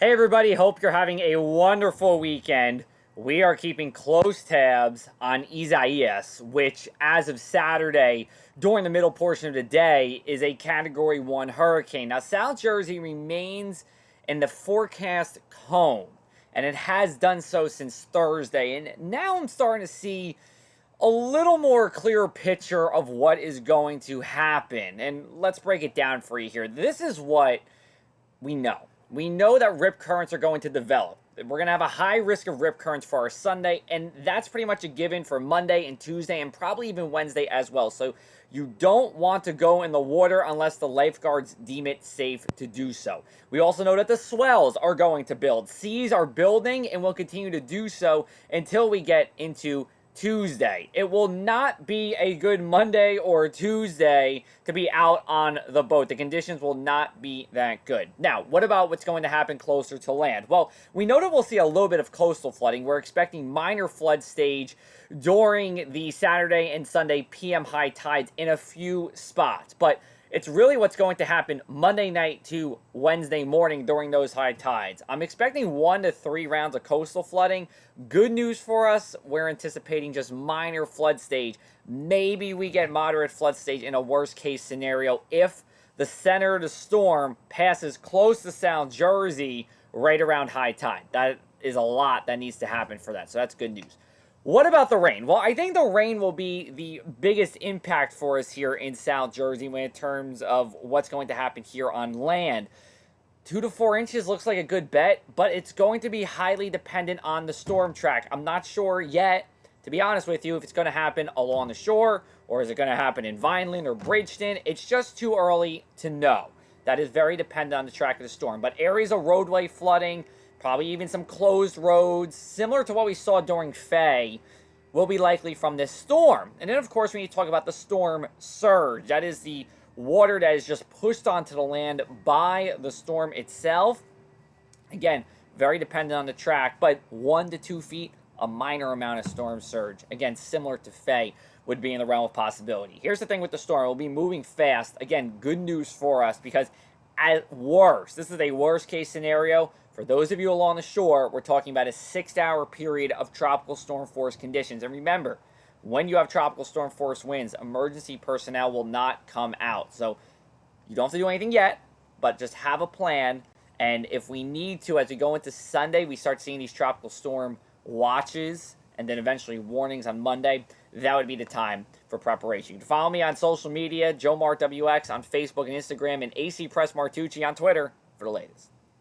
Hey everybody, hope you're having a wonderful weekend. We are keeping close tabs on Isaias, which as of Saturday, during the middle portion of the day, is a Category 1 hurricane. Now, South Jersey remains in the forecast cone, and it has done so since Thursday. And now I'm starting to see a little more clear picture of what is going to happen. And let's break it down for you here. This is what we know. We know that rip currents are going to develop. We're going to have a high risk of rip currents for our Sunday, and that's pretty much a given for Monday and Tuesday and probably even Wednesday as well. So you don't want to go in the water unless the lifeguards deem it safe to do so. We also know that the swells are going to build. Seas are building and will continue to do so until we get into Tuesday. It will not be a good Monday or Tuesday to be out on the boat. The conditions will not be that good. Now, what about what's going to happen closer to land? Well, we know that we'll see a little bit of coastal flooding. We're expecting minor flood stage during the Saturday and Sunday PM high tides in a few spots, but it's really what's going to happen Monday night to Wednesday morning during those high tides. I'm expecting 1 to 3 rounds of coastal flooding. Good news for us, we're anticipating just minor flood stage. Maybe we get moderate flood stage in a worst case scenario if the center of the storm passes close to South Jersey right around high tide. That is a lot that needs to happen for that, so that's good news. What about the rain? Well, I think the rain will be the biggest impact for us here in South Jersey in terms of what's going to happen here on land. 2 to 4 inches looks like a good bet, but it's going to be highly dependent on the storm track. I'm not sure yet, to be honest with you, if it's going to happen along the shore or is it going to happen in Vineland or Bridgeton. It's just too early to know. That is very dependent on the track of the storm. But areas of roadway flooding, probably even some closed roads, similar to what we saw during Faye, will be likely from this storm. And then, of course, we need to talk about the storm surge. That is the water that is just pushed onto the land by the storm itself. Again, very dependent on the track, but 1 to 2 feet, a minor amount of storm surge. Again, similar to Faye, would be in the realm of possibility. Here's the thing with the storm. It will be moving fast. Again, good news for us because at worst, this is a worst case scenario. For those of you along the shore, we're talking about a 6-hour period of tropical storm force conditions. And remember, when you have tropical storm force winds, emergency personnel will not come out. So you don't have to do anything yet, but just have a plan. And if we need to, as we go into Sunday, we start seeing these tropical storm watches and then eventually warnings on Monday, that would be the time for preparation. You can follow me on social media, Joe Martucci on Facebook and Instagram, and AC Press Martucci on Twitter for the latest.